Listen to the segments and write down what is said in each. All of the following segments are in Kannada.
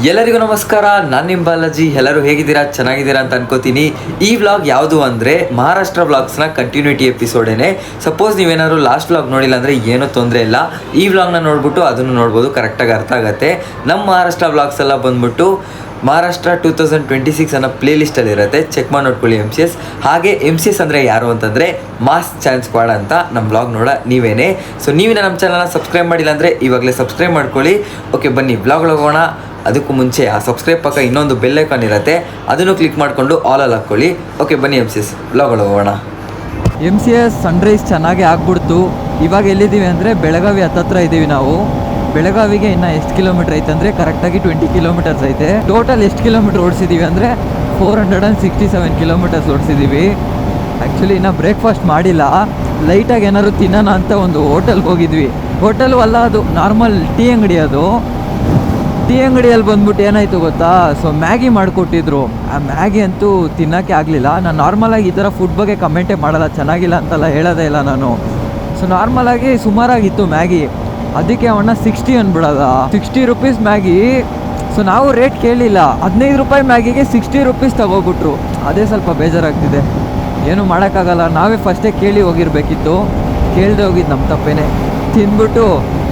ಎಲ್ಲರಿಗೂ ನಮಸ್ಕಾರ, ನಾನು ನಿಮ್ಮ ಬಾಲಾಜಿ. ಎಲ್ಲರೂ ಹೇಗಿದ್ದೀರಾ? ಚೆನ್ನಾಗಿದ್ದೀರಾ ಅಂತ ಅನ್ಕೋತೀನಿ. ಈ ವ್ಲಾಗ್ ಯಾವುದು ಅಂದರೆ ಮಹಾರಾಷ್ಟ್ರ ವ್ಲಾಗ್ಸ್ನ ಕಂಟಿನ್ಯೂಟಿ ಎಪಿಸೋಡೇನೆ. ಸಪೋಸ್ ನೀವೇನಾದ್ರು ಲಾಸ್ಟ್ ವ್ಲಾಗ್ ನೋಡಿಲ್ಲ ಅಂದರೆ ಏನೂ ತೊಂದರೆ ಇಲ್ಲ, ಈ ವ್ಲಾಗ್ನ ನೋಡ್ಬಿಟ್ಟು ಅದನ್ನು ನೋಡ್ಬೋದು, ಕರೆಕ್ಟಾಗಿ ಅರ್ಥ ಆಗುತ್ತೆ. ನಮ್ಮ ಮಹಾರಾಷ್ಟ್ರ ವ್ಲಾಗ್ಸ್ ಎಲ್ಲ ಬಂದ್ಬಿಟ್ಟು ಮಹಾರಾಷ್ಟ್ರ 2026 ಅನ್ನೋ ಪ್ಲೇ ಲಿಸ್ಟಲ್ಲಿ ಇರುತ್ತೆ, ಚೆಕ್ ಮಾಡಿ ನೋಡ್ಕೊಳ್ಳಿ MCS. ಹಾಗೆ MCS ಅಂದರೆ ಯಾರು ಅಂತಂದರೆ ಮಾಸ್ ಚಾನ್ಸ್ ಸ್ಕ್ವಾಡ್ ಅಂತ. ನಮ್ಮ ವ್ಲಾಗ್ ನೋಡ ನೀವೇನೆ. ಸೊ ನೀವಿನ ನಮ್ಮ ಚಾನಲ್ನ ಸಬ್ಸ್ಕ್ರೈಬ್ ಮಾಡಿಲ್ಲ ಅಂದರೆ ಇವಾಗಲೇ ಸಬ್ಸ್ಕ್ರೈಬ್ ಮಾಡ್ಕೊಳ್ಳಿ. ಓಕೆ, ಬನ್ನಿ ವ್ಲಾಗ್ ಹೋಗೋಣ. ಅದಕ್ಕೂ ಮುಂಚೆ ಆ ಸಬ್ಸ್ಕ್ರೈಬ್ ಪಕ್ಕ ಇನ್ನೊಂದು ಬೆಲ್ ಐಕಾನ್ ಇರುತ್ತೆ, ಅದನ್ನು ಕ್ಲಿಕ್ ಮಾಡಿಕೊಂಡು ಆಲಲ್ಲಿ ಹಾಕ್ಕೊಳ್ಳಿ. ಓಕೆ ಬನ್ನಿ MCS ವ್ಲಾಗ್ ಹೋಗೋಣ. MCS ಸನ್ರೈಸ್ ಚೆನ್ನಾಗಿ ಆಗ್ಬಿಡ್ತು. ಇವಾಗ ಎಲ್ಲಿದ್ದೀವಿ ಅಂದರೆ ಬೆಳಗಾವಿ ಹತ್ತತ್ರ ಇದ್ದೀವಿ ನಾವು. ಬೆಳಗಾವಿಗೆ ಇನ್ನು ಎಷ್ಟು ಕಿಲೋಮೀಟರ್ ಐತೆ ಅಂದರೆ ಕರೆಕ್ಟಾಗಿ 20 ಕಿಲೋಮೀಟರ್ಸ್ ಐತೆ. ಟೋಟಲ್ ಎಷ್ಟು ಕಿಲೋಮೀಟರ್ ಓಡಿಸಿದ್ದೀವಿ ಅಂದರೆ 467 ಕಿಲೋಮೀಟರ್ಸ್ ಓಡಿಸಿದ್ದೀವಿ. ಆ್ಯಕ್ಚುಲಿ ಇನ್ನೂ ಬ್ರೇಕ್ಫಾಸ್ಟ್ ಮಾಡಿಲ್ಲ, ಲೈಟಾಗಿ ಏನಾದ್ರು ತಿನ್ನೋಣ ಅಂತ ಒಂದು ಹೋಟೆಲ್ಗೆ ಹೋಗಿದ್ವಿ. ಹೋಟೆಲು ಅಲ್ಲ, ಅದು ನಾರ್ಮಲ್ ಟೀ ಅಂಗಡಿ. ಅದು ಟೀ ಅಂಗಡಿಯಲ್ಲಿ ಬಂದ್ಬಿಟ್ಟು ಏನಾಯಿತು ಗೊತ್ತಾ, ಸೊ ಮ್ಯಾಗಿ ಮಾಡಿಕೊಟ್ಟಿದ್ರು. ಆ ಮ್ಯಾಗಿ ಅಂತೂ ತಿನ್ನೋಕ್ಕೆ ಆಗಲಿಲ್ಲ. ನಾನು ನಾರ್ಮಲಾಗಿ ಈ ಥರ ಫುಡ್ ಬಗ್ಗೆ ಕಮೆಂಟೇ ಮಾಡಲ್ಲ, ಚೆನ್ನಾಗಿಲ್ಲ ಅಂತೆಲ್ಲ ಹೇಳೋದೇ ಇಲ್ಲ ನಾನು. ಸೊ ನಾರ್ಮಲಾಗಿ ಸುಮಾರಾಗಿತ್ತು ಮ್ಯಾಗಿ, ಅದಕ್ಕೆ ಅವನ್ನ 60 ಅಂದ್ಬಿಡೋದ. 60 ರುಪೀಸ್ ಮ್ಯಾಗಿ. ಸೊ ನಾವು ರೇಟ್ ಕೇಳಿಲ್ಲ, 15 ರೂಪಾಯಿ ಮ್ಯಾಗಿಗೆ 60 ರುಪೀಸ್ ತಗೋಬಿಟ್ರು. ಅದೇ ಸ್ವಲ್ಪ ಬೇಜಾರಾಗ್ತಿದೆ. ಏನು ಮಾಡೋಕ್ಕಾಗಲ್ಲ, ನಾವೇ ಫಸ್ಟೇ ಕೇಳಿ ಹೋಗಿರ್ಬೇಕಿತ್ತು. ಕೇಳದೆ ಹೋಗಿದ್ದು ನಮ್ಮ ತಪ್ಪೇನೆ. ತಿಂದ್ಬಿಟ್ಟು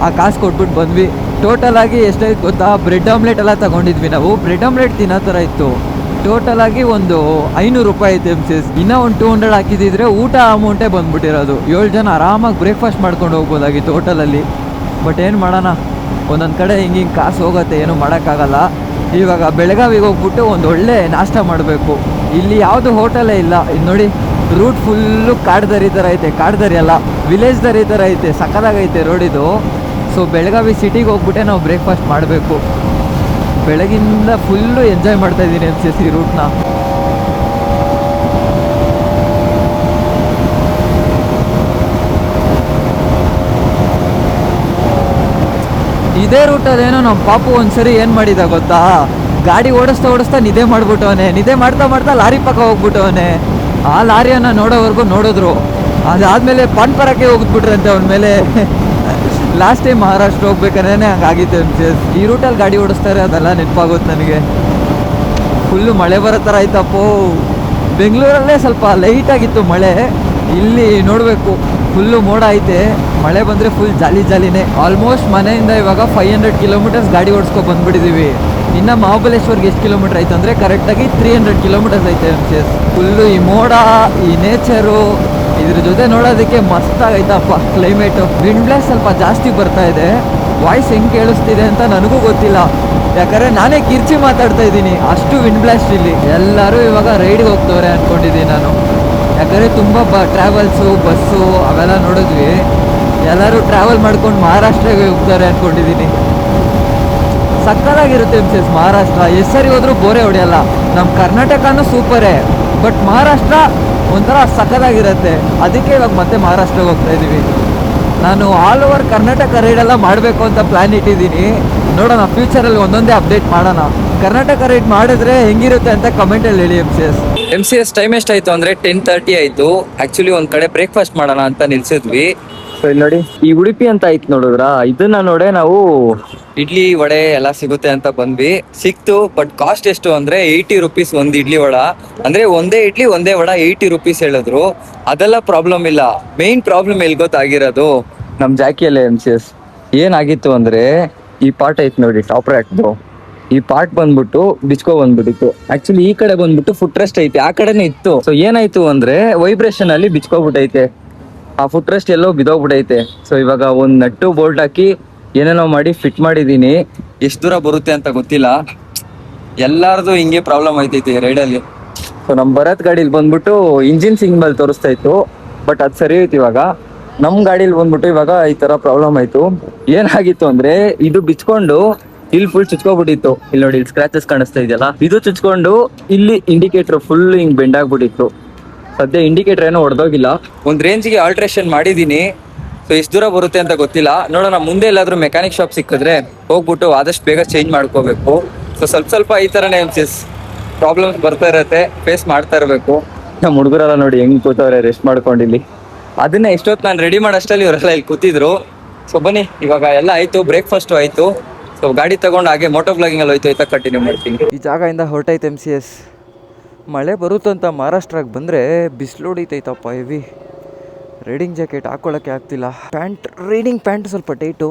ಆ ಕಾಸು ಕೊಟ್ಬಿಟ್ಟು ಬಂದ್ವಿ. ಟೋಟಲಾಗಿ ಎಷ್ಟಾಯ್ತು ಗೊತ್ತಾ, ಬ್ರೆಡ್ ಆಮ್ಲೆಟ್ ಎಲ್ಲ ತೊಗೊಂಡಿದ್ವಿ ನಾವು. ಬ್ರೆಡ್ ಆಮ್ಲೆಟ್ ತಿನ್ನೋ ಥರ ಇತ್ತು. ಟೋಟಲಾಗಿ ಒಂದು 500 ರೂಪಾಯಿ ಐತೆ MCS. ಇನ್ನೂ ಒಂದು 200 ಹಾಕಿದ್ದಿದ್ರೆ ಊಟ ಅಮೌಂಟೇ ಬಂದ್ಬಿಟ್ಟಿರೋದು. 7 ಜನ ಆರಾಮಾಗಿ ಬ್ರೇಕ್ಫಾಸ್ಟ್ ಮಾಡ್ಕೊಂಡು ಹೋಗ್ಬೋದಾಗಿತ್ತು ಹೋಟೆಲಲ್ಲಿ. ಬಟ್ ಏನು ಮಾಡೋಣ, ಒಂದೊಂದು ಕಡೆ ಹಿಂಗೆ ಕಾಸು ಹೋಗುತ್ತೆ, ಏನು ಮಾಡೋಕ್ಕಾಗಲ್ಲ. ಇವಾಗ ಬೆಳಗಾವಿಗೆ ಹೋಗ್ಬಿಟ್ಟು ಒಂದು ಒಳ್ಳೆ ನಾಷ್ಟ ಮಾಡಬೇಕು. ಇಲ್ಲಿ ಯಾವುದು ಹೋಟೆಲೇ ಇಲ್ಲ. ಇದು ನೋಡಿ, ರೂಟ್ ಫುಲ್ಲು ಕಾಡ್ದರಿ ಥರ ಐತೆ. ಕಾಡ್ದರಿ ಅಲ್ಲ, ವಿಲೇಜ್ ದರಿ ಥರ ಐತೆ, ಸಕ್ಕದಾಗೈತೆ ರೋಡಿದು. ಸೊ ಬೆಳಗಾವಿ ಸಿಟಿಗೆ ಹೋಗ್ಬಿಟ್ಟೆ ನಾವು ಬ್ರೇಕ್ಫಾಸ್ಟ್ ಮಾಡಬೇಕು. ಬೆಳಗಿಂದ ಫುಲ್ಲು ಎಂಜಾಯ್ ಮಾಡ್ತಾಯಿದ್ದೀನಿ MCS ಈ ರೂಟ್ನ. ಇದೇ ರೂಟಲ್ಲೇನೋ ನಮ್ಮ ಪಾಪು ಒಂದ್ಸರಿ ಏನು ಮಾಡಿದ ಗೊತ್ತಾ, ಗಾಡಿ ಓಡಿಸ್ತಾ ನಿದ್ದೆ ಮಾಡ್ಬಿಟ್ಟವನೆ. ನಿದ್ದೆ ಮಾಡ್ತಾ ಲಾರಿ ಪಕ್ಕ ಹೋಗ್ಬಿಟ್ಟವನೆ. ಆ ಲಾರಿಯನ್ನು ನೋಡೋವರೆಗೂ ನೋಡಿದ್ರು. ಅದಾದಮೇಲೆ ಪಾನ್ಪರಕ್ಕೆ ಹೋಗ್ಬಿಟ್ರಂತೆ ಅವನ ಮೇಲೆ. ಲಾಸ್ಟ್ ಟೈಮ್ ಮಹಾರಾಷ್ಟ್ರ ಹೋಗ್ಬೇಕಾದ್ರೆ ಹಂಗಾಗಿತ್ತು MCS. ಈ ರೂಟಲ್ಲಿ ಗಾಡಿ ಓಡಿಸ್ತಾರೆ, ಅದೆಲ್ಲ ನೆನಪಾಗುತ್ತೆ ನನಗೆ. ಫುಲ್ಲು ಮಳೆ ಬರೋ ಥರ ಆಯ್ತಪ್ಪೋ. ಬೆಂಗಳೂರಲ್ಲೇ ಸ್ವಲ್ಪ ಲೈಟಾಗಿತ್ತು ಮಳೆ, ಇಲ್ಲಿ ನೋಡಬೇಕು ಫುಲ್ಲು ಮೋಡ ಐತೆ. ಮಳೆ ಬಂದರೆ ಫುಲ್ ಜಾಲಿನೇ. ಆಲ್ಮೋಸ್ಟ್ ಮನೆಯಿಂದ ಇವಾಗ 500 ಕಿಲೋಮೀಟರ್ಸ್ ಗಾಡಿ ಓಡಿಸ್ಕೊಂಡು ಬಂದುಬಿಟ್ಟಿದ್ದೀವಿ. ಇನ್ನು ಮಹಾಬಲೇಶ್ವರ್ಗೆ ಎಷ್ಟು ಕಿಲೋಮೀಟರ್ ಐತೆ ಅಂದರೆ ಕರೆಕ್ಟಾಗಿ 300 ಕಿಲೋಮೀಟರ್ಸ್ ಐತೆ MCS. ಫುಲ್ಲು ಈ ಮೋಡ, ಈ ನೇಚರು, ಇದ್ರ ಜೊತೆ ನೋಡೋದಕ್ಕೆ ಮಸ್ತಾಗೈತಪ್ಪ ಕ್ಲೈಮೇಟು. ವಿಂಡ್ ಬ್ಲಾಸ್ಟ್ ಸ್ವಲ್ಪ ಜಾಸ್ತಿ ಬರ್ತಾ ಇದೆ. ವಾಯ್ಸ್ ಹೆಂಗೆ ಕೇಳಿಸ್ತಿದೆ ಅಂತ ನನಗೂ ಗೊತ್ತಿಲ್ಲ, ಯಾಕಂದರೆ ನಾನೇ ಕಿರ್ಚಿ ಮಾತಾಡ್ತಾ ಇದ್ದೀನಿ, ಅಷ್ಟು ವಿಂಡ್ ಬ್ಲಾಸ್ಟ್ ಇಲ್ಲಿ. ಎಲ್ಲರೂ ಇವಾಗ ರೈಡ್ಗೆ ಹೋಗ್ತವ್ರೆ ಅಂದ್ಕೊಂಡಿದ್ದೀನಿ ನಾನು, ಯಾಕಂದರೆ ತುಂಬ ಟ್ರಾವೆಲ್ಸು, ಬಸ್ಸು ಅವೆಲ್ಲ ನೋಡಿದ್ವಿ. ಎಲ್ಲರೂ ಟ್ರಾವೆಲ್ ಮಾಡ್ಕೊಂಡು ಮಹಾರಾಷ್ಟ್ರಗೆ ಹೋಗ್ತಾರೆ ಅಂದ್ಕೊಂಡಿದ್ದೀನಿ. ಸಕ್ಕತ್ತಾಗಿರುತ್ತೆ MCS ಮಹಾರಾಷ್ಟ್ರ. ಎಷ್ಟು ಸರಿ ಹೋದರೂ ಬೋರೆ ಹೊಡೆಯಲ್ಲ. ನಮ್ಮ ಕರ್ನಾಟಕನೂ ಸೂಪರೇ, ಬಟ್ ಮಹಾರಾಷ್ಟ್ರ ಒಂಥರ ಸಕ್ಕತ್ತಾಗಿರುತ್ತೆ. ಅದಕ್ಕೆ ಇವಾಗ ಮತ್ತೆ ಮಹಾರಾಷ್ಟ್ರಕ್ಕೆ ಹೋಗ್ತಾ ಇದ್ದೀವಿ. ನಾನು ಆಲ್ ಓವರ್ ಕರ್ನಾಟಕ ರೈಡೆಲ್ಲ ಮಾಡಬೇಕು ಅಂತ ಪ್ಲ್ಯಾನ್ ಇಟ್ಟಿದ್ದೀನಿ. ನೋಡೋಣ, ಫ್ಯೂಚರಲ್ಲಿ ಒಂದೊಂದೇ ಅಪ್ಡೇಟ್ ಮಾಡೋಣ. ಕರ್ನಾಟಕ ರೈಡ್ ಮಾಡಿದ್ರೆ ಹೆಂಗಿರುತ್ತೆ ಅಂತ ಕಮೆಂಟಲ್ಲಿ ಹೇಳಿ MCS ಟೈಮ್ ಎಷ್ಟಾಯಿತು ಅಂದರೆ 10:30 ಆಯಿತು. ಆ್ಯಕ್ಚುಲಿ ಒಂದು ಕಡೆ ಬ್ರೇಕ್ಫಾಸ್ಟ್ ಮಾಡೋಣ ಅಂತ ನಿಲ್ಸಿದ್ವಿ. ಸೊ ಇಲ್ಲಿ ನೋಡಿ, ಈ ಉಡುಪಿ ಅಂತ ಆಯ್ತು ನೋಡಿದ್ರ, ಇದನ್ನ ನೋಡೆ ನಾವು ಇಡ್ಲಿ ವಡೆ ಎಲ್ಲ ಸಿಗುತ್ತೆ ಅಂತ ಬಂದ್ವಿ. ಸಿಕ್ತು, ಬಟ್ ಕಾಸ್ಟ್ ಎಷ್ಟು ಅಂದರೆ 80 ರುಪೀಸ್ ಒಂದು ಇಡ್ಲಿ ವಡ. ಅಂದರೆ ಒಂದೇ ಇಡ್ಲಿ ಒಂದೇ ವಡ 80 ರುಪೀಸ್ ಹೇಳಿದ್ರು. ಅದೆಲ್ಲ ಪ್ರಾಬ್ಲಮ್ ಇಲ್ಲ. ಮೇನ್ ಪ್ರಾಬ್ಲಮ್ ಎಲ್ಲಿ ಗೊತ್ತಾಗಿರೋದು, ನಮ್ಮ ಜಾಕಿಯಲ್ಲೇ MCS ಏನಾಗಿತ್ತು ಅಂದರೆ, ಈ ಪಾರ್ಟ್ ಐತೆ ನೋಡಿ ಟಾಪ್ ರ್ಯಾಕ್ದು, ಈ ಪಾರ್ಟ್ ಬಂದ್ಬಿಟ್ಟು ಬಿಚ್ಕೊ ಬಂದ್ಬಿಟ್ಟಿತ್ತು. ಆಕ್ಚುಲಿ ಈ ಕಡೆ ಬಂದ್ಬಿಟ್ಟು ಫುಟ್ ರೆಸ್ಟ್ ಐತೆ, ಆ ಕಡೆನೇ ಇತ್ತು. ಸೊ ಏನಾಯ್ತು ಅಂದ್ರೆ ವೈಬ್ರೇಷನ್ ಅಲ್ಲಿ ಬಿಚ್ಕೊಬಿಟ್ಟೈತೆ. ಆ ಫುಟ್ ರೆಸ್ಟ್ ಎಲ್ಲೋ ಬಿದೋಗ್ಬಿಟ್ಟೈತೆ. ಸೊ ಇವಾಗ ಒಂದು ನಟ್ಟು ಬೋಲ್ಟ್ ಹಾಕಿ ಏನೇನೋ ಮಾಡಿ ಫಿಟ್ ಮಾಡಿದೀನಿ. ಎಷ್ಟು ದೂರ ಬರುತ್ತೆ ಅಂತ ಗೊತ್ತಿಲ್ಲ. ಎಲ್ಲಾರ್ದು ಹಿಂಗೆ ಪ್ರಾಬ್ಲಮ್ ಐತೈತಿ ರೈಡಲ್ಲಿ. ಸೊ ನಮ್ಮ ಭರತ್ ಗಾಡಿಲಿ ಬಂದ್ಬಿಟ್ಟು ಇಂಜಿನ್ ಸಿಗ್ನಲ್ ತೋರಿಸ್ತಾ ಇತ್ತು, ಬಟ್ ಅದು ಸರಿ ಹೋಯ್ತು. ಇವಾಗ ನಮ್ಮ ಗಾಡೀಲಿ ಬಂದ್ಬಿಟ್ಟು ಇವಾಗ ಈ ತರ ಪ್ರಾಬ್ಲಮ್ ಆಯ್ತು. ಏನಾಗಿತ್ತು ಅಂದ್ರೆ, ಇದು ಬಿಚ್ಕೊಂಡು ಇಲ್ಲಿ ಫುಲ್ ಚುಚ್ಕೊಬಿಟ್ಟಿತ್ತು. ಇಲ್ಲಿ ನೋಡಿ, ಇಲ್ಲಿ ಸ್ಕ್ರಾಚಸ್ ಕಾಣಿಸ್ತಾ ಇದೆಯಲ್ಲ, ಇದು ಚುಚ್ಕೊಂಡು ಇಲ್ಲಿ ಇಂಡಿಕೇಟರ್ ಫುಲ್ ಹಿಂಗ್ ಬೆಂಡ್ ಆಗ್ಬಿಟ್ಟಿತ್ತು. ಸದ್ಯ ಇಂಡಿಕೇಟರ್ ಏನೋ ಹೊಡೆದೋಗಿಲ್ಲ. ಒಂದು ರೇಂಜ್ಗೆ ಆಲ್ಟ್ರೇಷನ್ ಮಾಡಿದೀನಿ. ಸೊ ಎಷ್ಟು ದೂರ ಬರುತ್ತೆ ಅಂತ ಗೊತ್ತಿಲ್ಲ, ನೋಡೋಣ. ಮುಂದೆ ಎಲ್ಲಾದ್ರೂ ಮೆಕ್ಯಾನಿಕ್ ಶಾಪ್ ಸಿಕ್ಕಿದ್ರೆ ಹೋಗ್ಬಿಟ್ಟು ಆದಷ್ಟು ಬೇಗ ಚೇಂಜ್ ಮಾಡ್ಕೋಬೇಕು. ಸೊ ಸ್ವಲ್ಪ ಈ ಥರನೇ ಪ್ರಾಬ್ಲಮ್ಸ್ ಬರ್ತಾ ಇರತ್ತೆ, ಫೇಸ್ ಮಾಡ್ತಾ ಇರಬೇಕು. ನಮ್ಮ ಹುಡುಗರೆಲ್ಲ ನೋಡಿ ಹೆಂಗ್ ಕೂತವ್ರೆ ರೆಸ್ಟ್ ಮಾಡ್ಕೊಂಡಿಲ್ಲಿ. ಅದನ್ನ ಎಷ್ಟೊತ್ತು ನಾನು ರೆಡಿ ಮಾಡೋಷ್ಟಲ್ಲಿ ಇವರೆಲ್ಲ ಇಲ್ಲಿ ಕೂತಿದ್ರು. ಸೊ ಬನ್ನಿ, ಇವಾಗ ಎಲ್ಲ ಆಯ್ತು, ಬ್ರೇಕ್ಫಾಸ್ಟು ಆಯ್ತು. ಸೊ ಸೊ ಗಾಡಿ ತಗೊಂಡು ಹಾಗೆ ಮೋಟೋ ಬ್ಲಾಗಿಂಗಲ್ಲಿ ಹೋಯ್ತಾ ಕಂಟಿನ್ಯೂ ಮಾಡ್ತೀನಿ. ಈ ಜಾಗದಿಂದ ಹೊರಟೈತೆ MCS. ಮಳೆ ಬರುತ್ತಂತ ಮಹಾರಾಷ್ಟ್ರಕ್ಕೆ ಬಂದರೆ ಬಿಸಿಲು ಹೊಡಿತೈತಪ್ಪ ಹೆವಿ. ರೈಡಿಂಗ್ ಜಾಕೆಟ್ ಹಾಕ್ಕೊಳ್ಳೋಕ್ಕೆ ಆಗ್ತಿಲ್ಲ. ರೈಡಿಂಗ್ ಪ್ಯಾಂಟ್ ಸ್ವಲ್ಪ ಟೈಟು,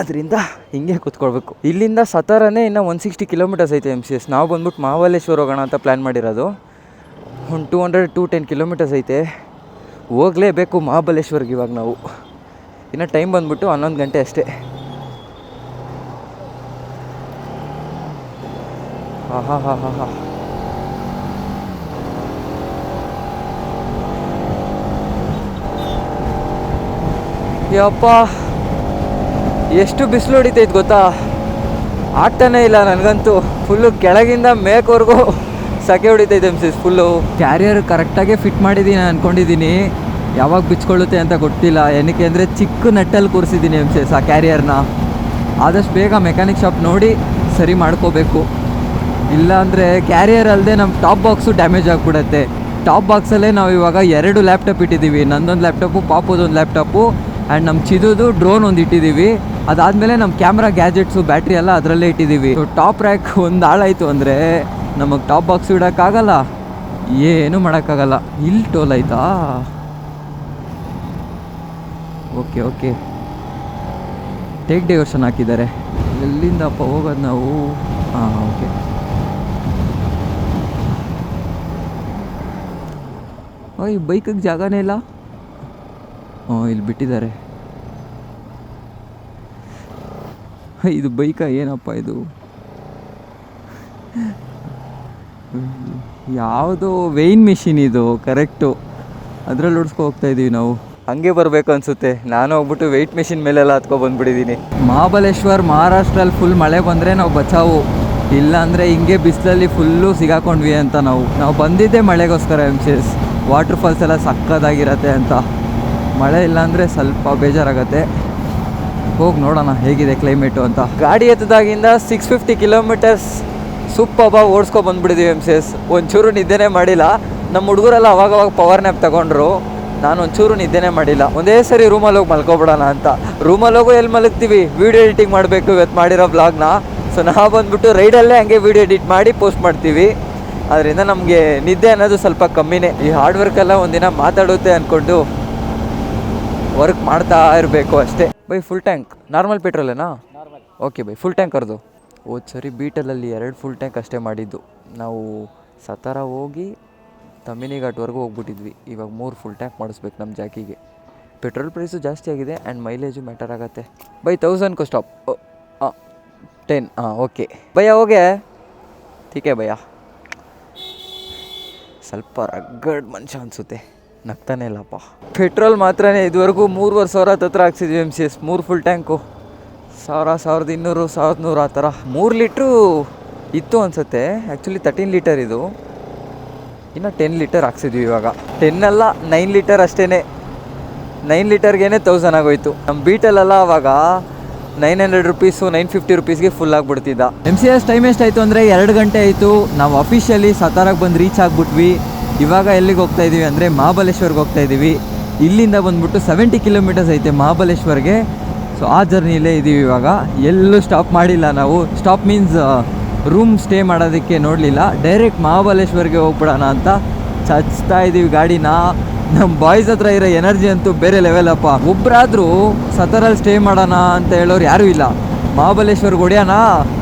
ಅದರಿಂದ ಹಿಂಗೆ ಕೂತ್ಕೊಳ್ಬೇಕು. ಇಲ್ಲಿಂದ ಸತಾರನೇ ಇನ್ನು 160 ಕಿಲೋಮೀಟರ್ಸ್ ಐತೆ MCS. ನಾವು ಬಂದ್ಬಿಟ್ಟು ಮಹಾಬಲೇಶ್ವರ ಹೋಗೋಣ ಅಂತ ಪ್ಲ್ಯಾನ್ ಮಾಡಿರೋದು. ಒಂದು 210 ಕಿಲೋಮೀಟರ್ಸ್ ಐತೆ. ಹೋಗಲೇಬೇಕು ಮಹಾಬಲೇಶ್ವರ್ಗೆ ಇವಾಗ ನಾವು. ಇನ್ನು ಟೈಮ್ ಬಂದ್ಬಿಟ್ಟು 11 ಗಂಟೆ ಅಷ್ಟೇ. ಹಾ ಯಪ್ಪ, ಎಷ್ಟು ಬಿಸಿಲು ಹೊಡಿತೈತೆ ಗೊತ್ತಾ, ಆಗ್ತಾನೇ ಇಲ್ಲ ನನಗಂತೂ. ಫುಲ್ಲು ಕೆಳಗಿಂದ ಮೇಕ್ವರೆಗೂ ಸೆಕೆ ಹೊಡಿತೈತೆ MCS ಫುಲ್ಲು. ಕ್ಯಾರಿಯರ್ ಕರೆಕ್ಟಾಗೆ ಫಿಟ್ ಮಾಡಿದ್ದೀನಿ ಅಂದ್ಕೊಂಡಿದ್ದೀನಿ, ಯಾವಾಗ ಬಿಚ್ಕೊಳ್ಳುತ್ತೆ ಅಂತ ಗೊತ್ತಿಲ್ಲ. ಏನಕ್ಕೆ ಅಂದರೆ ಚಿಕ್ಕ ನಟ್ಟಲ್ಲಿ ಕೂರಿಸಿದ್ದೀನಿ MCS ಆ ಕ್ಯಾರಿಯರ್ನ. ಆದಷ್ಟು ಬೇಗ ಮೆಕ್ಯಾನಿಕ್ ಶಾಪ್ ನೋಡಿ ಸರಿ ಮಾಡ್ಕೋಬೇಕು. ಇಲ್ಲ ಅಂದರೆ ಕ್ಯಾರಿಯರ್ ಅಲ್ಲದೆ ನಮ್ಮ ಟಾಪ್ ಬಾಕ್ಸು ಡ್ಯಾಮೇಜ್ ಆಗಿಬಿಡುತ್ತೆ. ಟಾಪ್ ಬಾಕ್ಸಲ್ಲೇ ನಾವು ಇವಾಗ 2 ಲ್ಯಾಪ್ಟಾಪ್ ಇಟ್ಟಿದ್ದೀವಿ. ನಂದೊಂದು ಲ್ಯಾಪ್ಟಾಪು, ಪಾಪದೊಂದು ಲ್ಯಾಪ್ಟಾಪು, ಆ್ಯಂಡ್ ನಮ್ಮ ಚಿದುದು ಡ್ರೋನ್ ಒಂದು ಇಟ್ಟಿದ್ದೀವಿ. ಅದಾದಮೇಲೆ ನಮ್ಮ ಕ್ಯಾಮ್ರಾ ಗ್ಯಾಜೆಟ್ಸು ಬ್ಯಾಟ್ರಿ ಎಲ್ಲ ಅದರಲ್ಲೇ ಇಟ್ಟಿದ್ದೀವಿ. ಸೊ ಟಾಪ್ ರ್ಯಾಕ್ ಒಂದು ಹಾಳಾಯಿತು ಅಂದರೆ ನಮಗೆ ಟಾಪ್ ಬಾಕ್ಸು ಇಡೋಕ್ಕಾಗಲ್ಲ, ಏನೂ ಮಾಡೋಕ್ಕಾಗಲ್ಲ. ಇಲ್ಲಿ ಟೋಲ್ ಆಯಿತಾ? ಓಕೆ ಟೇಕ್ ಡೈವರ್ಷನ್ ಹಾಕಿದ್ದಾರೆ. ಎಲ್ಲಿಂದಪ್ಪ ಹೋಗೋದು ನಾವು? ಓಕೆ. ಈ ಬೈಕಿಗೆ ಜಾಗನೇ ಇಲ್ಲ. ಇಲ್ಲಿ ಬಿಟ್ಟಿದ್ದಾರೆ. ಇದು ಬೈಕಾ ಏನಪ್ಪ ಇದು? ಯಾವುದೋ ವೇಯ್ನ್ ಮಿಷಿನ್ ಇದು, ಕರೆಕ್ಟು. ಅದರಲ್ಲಿ ಓಡಿಸ್ಕೊ ಹೋಗ್ತಾ ಇದ್ದೀವಿ ನಾವು. ಹಂಗೆ ಬರಬೇಕು ಅನಿಸುತ್ತೆ. ನಾನು ಹೋಗ್ಬಿಟ್ಟು ವೆಯ್ಟ್ ಮಿಷಿನ್ ಮೇಲೆಲ್ಲ ಹತ್ಕೊಬಂದ್ಬಿಟ್ಟಿದ್ದೀನಿ. ಮಹಾಬಲೇಶ್ವರ್ ಮಹಾರಾಷ್ಟ್ರಲ್ಲಿ ಫುಲ್ ಮಳೆ ಬಂದರೆ ನಾವು ಬಚಾವು, ಇಲ್ಲ ಅಂದರೆ ಹಿಂಗೆ ಬಿಸಿಲಲ್ಲಿ ಫುಲ್ಲು ಸಿಗಾಕೊಂಡ್ವಿ ಅಂತ. ನಾವು ಬಂದಿದ್ದೇ ಮಳೆಗೋಸ್ಕರ MCS. ವಾಟರ್ ಫಾಲ್ಸ್ ಎಲ್ಲ ಸಕ್ಕದಾಗಿರತ್ತೆ ಅಂತ. ಮಳೆ ಇಲ್ಲಾಂದರೆ ಸ್ವಲ್ಪ ಬೇಜಾರಾಗತ್ತೆ. ಹೋಗಿ ನೋಡೋಣ ಹೇಗಿದೆ ಕ್ಲೈಮೇಟು ಅಂತ. ಗಾಡಿ ಎತ್ತದಾಗಿಂದ 650 ಕಿಲೋಮೀಟರ್ಸ್ ಸೂಪರ್ಬಾಗಿ ಓಡಿಸ್ಕೊ ಬಂದುಬಿಟ್ಟಿದ್ದೀವಿ MCS. ಒಂಚೂರು ನಿದ್ದೆನೇ ಮಾಡಿಲ್ಲ. ನಮ್ಮ ಹುಡುಗರೆಲ್ಲ ಅವಾಗವಾಗ ಪವರ್ ನ್ಯಾಪ್ ತಗೊಂಡ್ರು. ನಾನು ಒಂಚೂರು ನಿದ್ದೆನೇ ಮಾಡಿಲ್ಲ. ಒಂದೇ ಸರಿ ರೂಮಲ್ಲಿ ಹೋಗಿ ಮಲ್ಕೊಬಿಡೋಣ ಅಂತ. ರೂಮಲ್ಲಿ ಹೋಗೋ ಎಲ್ಲಿ ಮಲಗ್ತೀವಿ, ವೀಡಿಯೋ ಎಡಿಟಿಂಗ್ ಮಾಡಬೇಕು ಇವತ್ತು ಮಾಡಿರೋ ಬ್ಲಾಗ್ನ. ಸೊ ನಾವು ಬಂದುಬಿಟ್ಟು ರೈಡಲ್ಲೇ ಹಂಗೆ ವೀಡಿಯೋ ಎಡಿಟ್ ಮಾಡಿ ಪೋಸ್ಟ್ ಮಾಡ್ತೀವಿ. ಅದರಿಂದ ನಮಗೆ ನಿದ್ದೆ ಅನ್ನೋದು ಸ್ವಲ್ಪ ಕಮ್ಮಿನೇ. ಈ ಹಾರ್ಡ್ ವರ್ಕೆಲ್ಲ ಒಂದಿನ ಮಾತಾಡುತ್ತೆ ಅಂದ್ಕೊಂಡು ವರ್ಕ್ ಮಾಡ್ತಾ ಇರಬೇಕು ಅಷ್ಟೇ. ಬೈ ಫುಲ್ ಟ್ಯಾಂಕ್ ನಾರ್ಮಲ್ ಪೆಟ್ರೋಲೇನಾ? ಓಕೆ ಬೈ, ಫುಲ್ ಟ್ಯಾಂಕ್ ಕರೆದು. ಸರಿ ಬೀಟಲಲ್ಲಿ 2 ಫುಲ್ ಟ್ಯಾಂಕ್ ಅಷ್ಟೇ ಮಾಡಿದ್ದು. ನಾವು ಸತಾರ ಹೋಗಿ ತಮಿನಿ ಘಾಟ್ವರೆಗೂ ಹೋಗ್ಬಿಟ್ಟಿದ್ವಿ. ಇವಾಗ 3 ಫುಲ್ ಟ್ಯಾಂಕ್ ಮಾಡಿಸ್ಬೇಕು ನಮ್ಮ ಜಾಕಿಗೆ. ಪೆಟ್ರೋಲ್ ಪ್ರೈಸು ಜಾಸ್ತಿ ಆಗಿದೆ ಆ್ಯಂಡ್ ಮೈಲೇಜು ಮ್ಯಾಟರ್ ಆಗುತ್ತೆ. By 1000 stop. 10 ಓಕೆ ಭಯ್ಯ, ಹೋಗೆ ಟೀಕೆ ಭಯ್ಯ. ಸ್ವಲ್ಪ ರಗ್ಗಡ್ ಮನುಷ್ಯ ಅನಿಸುತ್ತೆ, ನಗ್ತಾನೆ ಇಲ್ಲಪ್ಪ. ಪೆಟ್ರೋಲ್ ಮಾತ್ರನೇ ಇದುವರೆಗೂ 3,500 ಹತ್ರ ಹಾಕ್ಸಿದ್ವಿ MCS. 3 ಫುಲ್ ಟ್ಯಾಂಕು 1000, 1200, 1100 ಆ ಥರ. 3 ಲೀಟ್ರು ಇತ್ತು ಅನಿಸುತ್ತೆ. ಆ್ಯಕ್ಚುಲಿ 13 ಲೀಟರ್ ಇದು. ಇನ್ನು 10 ಲೀಟರ್ ಹಾಕ್ಸಿದ್ವಿ ಇವಾಗ. 10 ಅಲ್ಲ 9 ಲೀಟರ್ ಅಷ್ಟೇ. 9 ಲೀಟರ್ಗೇನೆ 1000 ಆಗೋಯ್ತು. ನಮ್ಮ ಬೀಟಲ್ಲೆಲ್ಲ ಅವಾಗ 900 ರುಪೀಸು 950 ರುಪೀಸ್ಗೆ ಫುಲ್ ಆಗಿಬಿಡ್ತಿದ್ದ. MCS ಟೈಮ್ ಎಷ್ಟಾಯಿತು ಅಂದರೆ 2 ಗಂಟೆ ಆಯಿತು. ನಾವು ಅಫಿಷಿಯಲಿ ಸತಾರಾಗೆ ಬಂದು ರೀಚ್ ಆಗಿಬಿಟ್ವಿ. ಇವಾಗ ಎಲ್ಲಿಗೆ ಹೋಗ್ತಾ ಇದ್ದೀವಿ ಅಂದರೆ ಮಹಾಬಲೇಶ್ವರ್ಗೆ ಹೋಗ್ತಾ ಇದ್ದೀವಿ. ಇಲ್ಲಿಂದ ಬಂದ್ಬಿಟ್ಟು 70 ಕಿಲೋಮೀಟರ್ಸ್ ಐತೆ ಮಹಾಬಲೇಶ್ವರ್ಗೆ. ಸೊ ಆ ಜರ್ನಿಲೇ ಇದ್ದೀವಿ ಇವಾಗ. ಎಲ್ಲೂ ಸ್ಟಾಪ್ ಮಾಡಿಲ್ಲ ನಾವು. ಸ್ಟಾಪ್ ಮೀನ್ಸ್ ರೂಮ್ ಸ್ಟೇ ಮಾಡೋದಕ್ಕೆ ನೋಡಲಿಲ್ಲ. ಡೈರೆಕ್ಟ್ ಮಹಾಬಲೇಶ್ವರ್ಗೆ ಹೋಗ್ಬಿಡೋಣ ಅಂತ ಚಚ್ತಾ ಇದ್ದೀವಿ ಗಾಡಿನ. ನಮ್ಮ ಬಾಯ್ಸ್ ಹತ್ರ ಇರೋ ಎನರ್ಜಿ ಅಂತೂ ಬೇರೆ ಲೆವೆಲಪ್ಪ. ಒಬ್ಬರಾದರೂ ಸತಾರಲ್ಲಿ ಸ್ಟೇ ಮಾಡೋಣ ಅಂತ ಹೇಳೋರು ಯಾರೂ ಇಲ್ಲ. ಮಹಾಬಲೇಶ್ವರ್ಗೆ ಹೊಡ್ಯೋಣ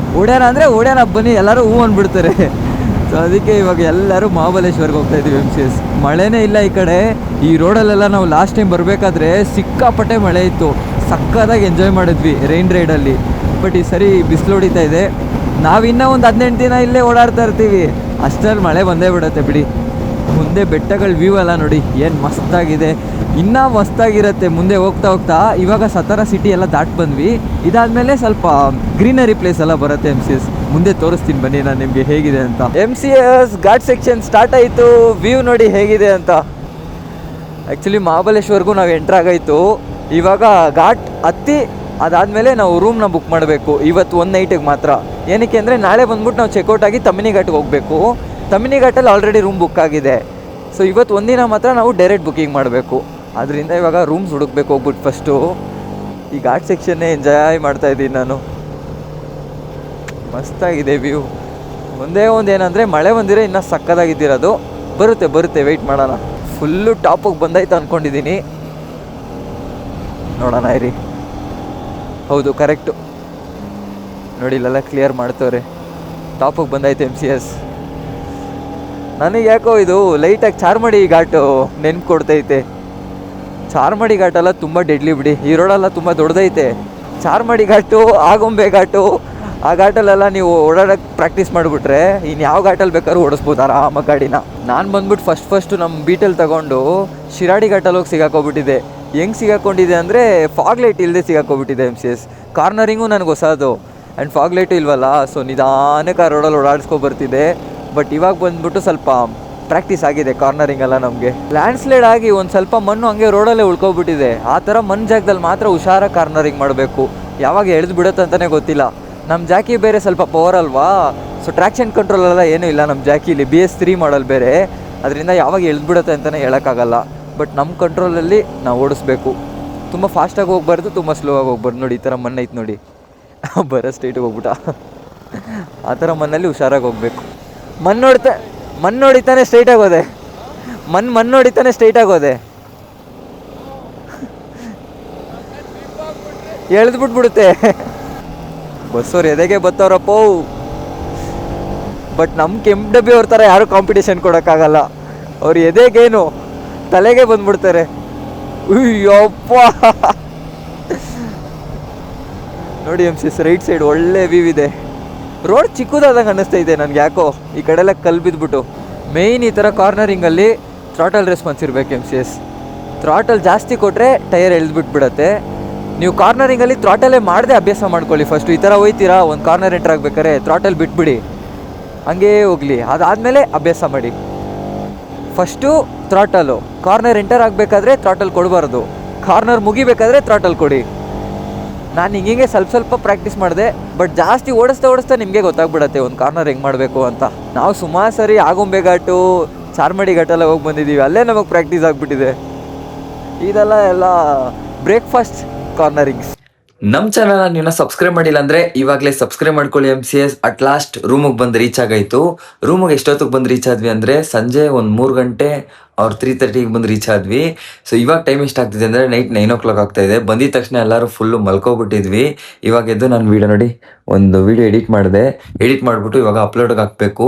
ಅಂದರೆ ಹೊಡ್ಯೋಣ ಬನ್ನಿ ಎಲ್ಲರೂ ಹೂ ಅಂದ್ಬಿಡ್ತಾರೆ. ಸೊ ಅದಕ್ಕೆ ಇವಾಗ ಎಲ್ಲರೂ ಮಹಾಬಲೇಶ್ವರ್ಗೆ ಹೋಗ್ತಾ ಇದ್ದೀವಿ MCS. ಮಳೆನೇ ಇಲ್ಲ ಈ ಕಡೆ. ಈ ರೋಡಲ್ಲೆಲ್ಲ ನಾವು ಲಾಸ್ಟ್ ಟೈಮ್ ಬರಬೇಕಾದ್ರೆ ಸಿಕ್ಕಾಪಟ್ಟೆ ಮಳೆ ಇತ್ತು. ಸಕ್ಕದಾಗಿ ಎಂಜಾಯ್ ಮಾಡಿದ್ವಿ ರೈನ್ ರೈಡಲ್ಲಿ. ಬಟ್ ಈ ಸರಿ ಬಿಸಿಲು ಹೊಡಿತಾ ಇದೆ. ನಾವಿನ್ನೂ ಒಂದು 18 ದಿನ ಇಲ್ಲೇ ಓಡಾಡ್ತಾ ಇರ್ತೀವಿ, ಅಷ್ಟರಲ್ಲಿ ಮಳೆ ಬಂದೇ ಬಿಡುತ್ತೆ ಬಿಡಿ. ಮುಂದೆ ಬೆಟ್ಟಗಳ ವ್ಯೂ ಎಲ್ಲ ನೋಡಿ ಏನು ಮಸ್ತಾಗಿದೆ. ಇನ್ನೂ ಮಸ್ತಾಗಿರುತ್ತೆ ಮುಂದೆ ಹೋಗ್ತಾ ಹೋಗ್ತಾ. ಇವಾಗ ಸತಾರ ಸಿಟಿ ಎಲ್ಲ ದಾಟ್ ಬಂದ್ವಿ. ಇದಾದಮೇಲೆ ಸ್ವಲ್ಪ ಗ್ರೀನರಿ ಪ್ಲೇಸ್ ಎಲ್ಲ ಬರುತ್ತೆ MCS. ಮುಂದೆ ತೋರಿಸ್ತೀನಿ ಬನ್ನಿ ನಾನು ನಿಮಗೆ ಹೇಗಿದೆ ಅಂತ. MCS ಘಾಟ್ ಸೆಕ್ಷನ್ ಸ್ಟಾರ್ಟ್ ಆಯಿತು. ವ್ಯೂ ನೋಡಿ ಹೇಗಿದೆ ಅಂತ. ಆ್ಯಕ್ಚುಲಿ ಮಹಾಬಲೇಶ್ವರ್ಗೂ ನಾವು ಎಂಟ್ರಾಗಾಯಿತು. ಇವಾಗ ಘಾಟ್ ಹತ್ತಿ ಅದಾದಮೇಲೆ ನಾವು ರೂಮ್ನ ಬುಕ್ ಮಾಡಬೇಕು ಇವತ್ತು ಒಂದು ನೈಟಿಗೆ ಮಾತ್ರ. ಏನಕ್ಕೆ ಅಂದರೆ ನಾಳೆ ಬಂದ್ಬಿಟ್ಟು ನಾವು ಚೆಕ್ಔಟ್ ಆಗಿ ತಮಿನಿ ಘಾಟ್ಗೆ ಹೋಗಬೇಕು. ತಮಿನಿ ಘಾಟಲ್ಲಿ ಆಲ್ರೆಡಿ ರೂಮ್ ಬುಕ್ ಆಗಿದೆ. ಸೊ ಇವತ್ತು ಒಂದಿನ ಮಾತ್ರ ನಾವು ಡೈರೆಕ್ಟ್ ಬುಕ್ಕಿಂಗ್ ಮಾಡಬೇಕು. ಅದರಿಂದ ಇವಾಗ ರೂಮ್ಸ್ ಹುಡುಕ್ಬೇಕು ಹೋಗ್ಬಿಟ್ಟು ಫಸ್ಟು. ಈ ಘಾಟ್ ಸೆಕ್ಷನ್ನೇ ಎಂಜಾಯ್ ಮಾಡ್ತಾಯಿದ್ದೀನಿ ನಾನು. ಮಸ್ತಾಗಿದೆ ವ್ಯೂ. ಒಂದೇ ಒಂದು ಏನಂದರೆ ಮಳೆ ಬಂದಿರೋ ಇನ್ನೂ ಸಕ್ಕದಾಗಿದ್ದಿರೋದು. ಬರುತ್ತೆ ವೆಯ್ಟ್ ಮಾಡೋಣ. ಫುಲ್ಲು ಟಾಪಿಗೆ ಬಂದಾಯ್ತು ಅಂದ್ಕೊಂಡಿದ್ದೀನಿ. ನೋಡೋಣ ಇರಿ. ಹೌದು ಕರೆಕ್ಟು ನೋಡಿ, ಇಲ್ಲೆಲ್ಲ ಕ್ಲಿಯರ್ ಮಾಡ್ತವ್ರೆ. ಟಾಪಿಗೆ ಬಂದಾಯ್ತು MCS. ನನಗೆ ಯಾಕೋ ಇದು ಲೈಟಾಗಿ ಚಾರ್ಮಡಿ ಘಾಟು ನೆನ್ಪು ಕೊಡ್ತೈತೆ. ಚಾರ್ಮಡಿ ಘಾಟೆಲ್ಲ ತುಂಬ ಡೆಡ್ಲಿ ಬಿಡಿ, ಈ ರೋಡೆಲ್ಲ ತುಂಬ ದೊಡ್ಡದೈತೆ. ಚಾರ್ಮಡಿ ಘಾಟು, ಆಗುಂಬೆ ಘಾಟು, ಆ ಘಾಟಲ್ಲೆಲ್ಲ ನೀವು ಓಡಾಡೋಕ್ಕೆ ಪ್ರಾಕ್ಟೀಸ್ ಮಾಡಿಬಿಟ್ರೆ ಇನ್ನು ಯಾವ ಘಾಟಲ್ಲಿ ಬೇಕಾದ್ರೂ ಓಡಿಸ್ಬೋದು ಆರಾಮ ಗಾಡಿನ. ನಾನು ಬಂದ್ಬಿಟ್ಟು ಫಸ್ಟ್ ನಮ್ಮ ಬೀಟಲ್ಲಿ ತಗೊಂಡು ಶಿರಾಡಿ ಘಾಟಲ್ಲಿ ಹೋಗಿ ಸಿಗಾಕೋಬಿಟ್ಟಿದೆ. ಹೆಂಗೆ ಸಿಗಾಕೊಂಡಿದೆ ಅಂದರೆ ಫಾಗ್ ಲೈಟ್ ಇಲ್ಲದೆ ಸಿಗಾಕೋಬಿಟ್ಟಿದೆ MCS. ಕಾರ್ನರಿಂಗು ನನಗೆ ಹೊಸದು ಆ್ಯಂಡ್ ಫಾಗ್ ಲೈಟು ಇಲ್ವಲ್ಲ, ಸೊ ನಿಧಾನಕ್ಕೆ ಆ ರೋಡಲ್ಲಿ ಓಡಾಡಿಸ್ಕೊಬರ್ತಿದೆ. ಬಟ್ ಇವಾಗ ಬಂದ್ಬಿಟ್ಟು ಸ್ವಲ್ಪ ಪ್ರಾಕ್ಟೀಸ್ ಆಗಿದೆ ಕಾರ್ನರಿಂಗ್ ಎಲ್ಲ ನಮಗೆ. ಲ್ಯಾಂಡ್ಸ್ಲೈಡ್ ಆಗಿ ಒಂದು ಸ್ವಲ್ಪ ಮಣ್ಣು ಹಂಗೆ ರೋಡಲ್ಲೇ ಉಳ್ಕೊಬಿಟ್ಟಿದೆ. ಆ ಥರ ಮಣ್ಣು ಜಾಗದಲ್ಲಿ ಮಾತ್ರ ಹುಷಾರಾಗಿ ಕಾರ್ನರಿಂಗ್ ಮಾಡಬೇಕು. ಯಾವಾಗ ಎಳೆದು ಬಿಡುತ್ತೆ ಅಂತಲೇ ಗೊತ್ತಿಲ್ಲ. ನಮ್ಮ ಜಾಕಿ ಬೇರೆ ಸ್ವಲ್ಪ ಪವರ್ ಅಲ್ವಾ, ಸೊ ಟ್ರ್ಯಾಕ್ಷನ್ ಕಂಟ್ರೋಲ್ ಎಲ್ಲ ಏನೂ ಇಲ್ಲ ನಮ್ಮ ಜಾಕಿಲಿ. BS3 ಮಾಡಲ್ ಬೇರೆ, ಅದರಿಂದ ಯಾವಾಗ ಎಳೆದು ಬಿಡುತ್ತೆ ಅಂತಲೇ ಹೇಳೋಕ್ಕಾಗಲ್ಲ. ಬಟ್ ನಮ್ಮ ಕಂಟ್ರೋಲಲ್ಲಿ ನಾವು ಓಡಿಸ್ಬೇಕು. ತುಂಬ ಫಾಸ್ಟಾಗಿ ಹೋಗ್ಬಾರ್ದು, ತುಂಬ ಸ್ಲೋ ಆಗಿ ಹೋಗ್ಬಾರ್ದು. ನೋಡಿ ಈ ಥರ ಮಣ್ಣು ಐತೆ ನೋಡಿ, ಬರೋ ಸ್ಟ್ರೈಟಿಗೆ ಹೋಗ್ಬಿಟ್ಟ. ಆ ಥರ ಮಣ್ಣಲ್ಲಿ ಹುಷಾರಾಗಿ ಹೋಗಬೇಕು. ಮಣ್ಣು ನೋಡಿತಾನೆ ಸ್ಟ್ರೈಟಾಗಿ ಹೋದೆ. ಮಣ್ಣು ನೋಡಿತಾನೆ ಸ್ಟ್ರೈಟಾಗಿ ಹೋದೆ. ಎಳೆದು ಬಿಟ್ಬಿಡುತ್ತೆ. ಬಸ್ಸವ್ರು ಎದೆಗೆ ಬತ್ತವ್ರಪ್ಪ. ಬಟ್ ನಮ್ಮ KMW ಅವ್ರ ಥರ ಯಾರು ಕಾಂಪಿಟೇಷನ್ ಕೊಡೋಕ್ಕಾಗಲ್ಲ. ಅವ್ರು ಎದೆಗೇನು ತಲೆಗೆ ಬಂದ್ಬಿಡ್ತಾರೆ. ಅಯ್ಯಪ್ಪ ನೋಡಿ MCS ರೈಟ್ ಸೈಡ್ ಒಳ್ಳೆ ವ್ಯೂ ಇದೆ. ರೋಡ್ ಚಿಕ್ಕದಾದಂಗೆ ಅನ್ನಿಸ್ತಾ ಇದೆ ನನಗೆ ಯಾಕೋ. ಈ ಕಡೆ ಎಲ್ಲ ಕಲ್ಲು ಬಿದ್ದುಬಿಟ್ಟು. ಮೇಯ್ನ್ ಈ ಥರ ಕಾರ್ನರಿಂಗಲ್ಲಿ ಥ್ರಾಟಲ್ ರೆಸ್ಪಾನ್ಸ್ ಇರಬೇಕು MCS. ಥ್ರಾಟಲ್ ಜಾಸ್ತಿ ಕೊಟ್ಟರೆ ಟೈರ್ ಎಳೆದ್ಬಿಟ್ಬಿಡತ್ತೆ. ನೀವು ಕಾರ್ನರಿಂಗಲ್ಲಿ ಥ್ರಾಟಲ್ಲೇ ಮಾಡದೆ ಅಭ್ಯಾಸ ಮಾಡ್ಕೊಳ್ಳಿ ಫಸ್ಟು. ಈ ಥರ ಹೋಯ್ತೀರಾ ಒಂದು ಕಾರ್ನರ್ ಎಂಟರ್ ಆಗ್ಬೇಕಾದ್ರೆ ಥ್ರಾಟಲ್ ಬಿಟ್ಬಿಡಿ, ಹಂಗೇ ಹೋಗಲಿ. ಅದಾದಮೇಲೆ ಅಭ್ಯಾಸ ಮಾಡಿ. ಫಸ್ಟು ಥ್ರಾಟಲು, ಕಾರ್ನರ್ ಎಂಟರ್ ಆಗಬೇಕಾದ್ರೆ ಥ್ರಾಟಲ್ ಕೊಡಬಾರ್ದು, ಕಾರ್ನರ್ ಮುಗಿಬೇಕಾದ್ರೆ ಥ್ರಾಟಲ್ ಕೊಡಿ. ನಾನು ಹಿಂಗೆ ಸ್ವಲ್ಪ ಪ್ರಾಕ್ಟೀಸ್ ಮಾಡಿದೆ. ಬಟ್ ಜಾಸ್ತಿ ಓಡಿಸ್ತಾ ನಿಮಗೆ ಗೊತ್ತಾಗ್ಬಿಡತ್ತೆ ಒಂದು ಕಾರ್ನರ್ ಹೆಂಗೆ ಮಾಡಬೇಕು ಅಂತ. ನಾವು ಸುಮಾರು ಸರಿ ಆಗುಂಬೆ ಘಾಟು, ಚಾರ್ಮಡಿ ಘಾಟೆಲ್ಲ ಹೋಗಿ ಬಂದಿದ್ದೀವಿ, ಅಲ್ಲೇ ನಮಗೆ ಪ್ರಾಕ್ಟೀಸ್ ಆಗಿಬಿಟ್ಟಿದೆ. ಇದೆಲ್ಲ ಬ್ರೇಕ್ಫಾಸ್ಟ್ ಕಾರ್ನರಿಂಗ್ಸ್. ನಮ್ಮ ಚಾನಲ್ ನೀವು ಸಬ್ಸ್ಕ್ರೈಬ್ ಮಾಡಿಲ್ಲ ಅಂದರೆ ಇವಾಗಲೇ ಸಬ್ಸ್ಕ್ರೈಬ್ ಮಾಡ್ಕೊಳ್ಳಿ MCS. ಅಟ್ ಲಾಸ್ಟ್ ರೂಮಿಗೆ ಬಂದು ರೀಚ್ ಆಗಾಯಿತು. ರೂಮಿಗೆ ಎಷ್ಟೊತ್ತಿಗೆ ಬಂದು ರೀಚ್ ಆದ್ವಿ ಅಂದರೆ ಸಂಜೆ ಒಂದು 3 ಗಂಟೆ ಅವ್ರು 3:30ಗೆ ಬಂದು ರೀಚ್ ಆದ್ವಿ. ಸೊ ಇವಾಗ ಟೈಮ್ ಎಷ್ಟಾಗ್ತಿದೆ ಅಂದರೆ ನೈಟ್ 9 o'clock ಆಗ್ತಾಯಿದೆ. ಬಂದಿದ ತಕ್ಷಣ ಎಲ್ಲರೂ ಫುಲ್ಲು ಮಲ್ಕೊಬಿಟ್ಟಿದ್ವಿ. ಇವಾಗ ಎದ್ದು ನಾನು ವೀಡಿಯೋ ನೋಡಿ ಒಂದು ವೀಡಿಯೋ ಎಡಿಟ್ ಮಾಡಿಬಿಟ್ಟು ಇವಾಗ ಅಪ್ಲೋಡ್ಗೆ ಹಾಕಬೇಕು.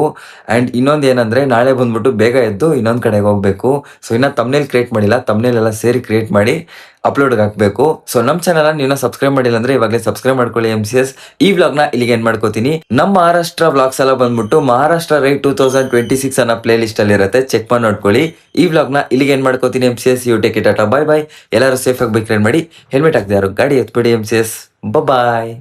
ಆ್ಯಂಡ್ ಇನ್ನೊಂದು ಏನಂದರೆ ನಾಳೆ ಬಂದ್ಬಿಟ್ಟು ಬೇಗ ಎದ್ದು ಇನ್ನೊಂದು ಕಡೆಗೆ ಹೋಗಬೇಕು. ಸೊ ಇನ್ನೂ ತಮ್ನೇಲ್ ಕ್ರಿಯೇಟ್ ಮಾಡಿಲ್ಲ, ತಮ್ನೇಲ್ ಎಲ್ಲ ಸೇರಿ ಕ್ರಿಯೇಟ್ ಮಾಡಿ ಅಪ್ಲೋಡ್ಗೆ ಹಾಕಬೇಕು. ಸೊ ನಮ್ಮ ಚಾನಲ್ ನೀವು ಸಬ್ಸ್ಕ್ರೈಬ್ ಮಾಡಿಲ್ಲ ಅಂದರೆ ಇವಾಗಲೇ ಸಬ್ಸ್ಕ್ರೈಬ್ ಮಾಡ್ಕೊಳ್ಳಿ MCS. ಈ ವ್ಲಾಗ್ನ ಇಲ್ಲಿಗೆ ಏನು ಮಾಡ್ಕೋತೀನಿ. ನಮ್ಮ ಮಹಾರಾಷ್ಟ್ರ ವ್ಲಾಗ್ಸ್ ಎಲ್ಲ ಬಂದ್ಬಿಟ್ಟು ಮಹಾರಾಷ್ಟ್ರ ರೈಡ್ 2026 ಅನ್ನೋ ಪ್ಲೇ ಲಿಸ್ಟಲ್ಲಿ ಇರುತ್ತೆ, ಚೆಕ್ ಮಾಡಿ ನೋಡ್ಕೊಳ್ಳಿ. ಈ ವ್ಲಾಗ್ನ ಇಲ್ಲಿಗೆ ಏನು ಮಾಡ್ಕೋತೀನಿ MCS. You take it tata, bye. ಎಲ್ಲರೂ ಸೇಫಾಗಿ ಬೈಕ್ ರೈಡ್ ಮಾಡಿ, ಹೆಲ್ಮೆಟ್ ಹಾಕ್ದೆ ಯಾರು ಗಾಡಿ ಎತ್ಬಿಡಿ MCS. ಬಾಯ್.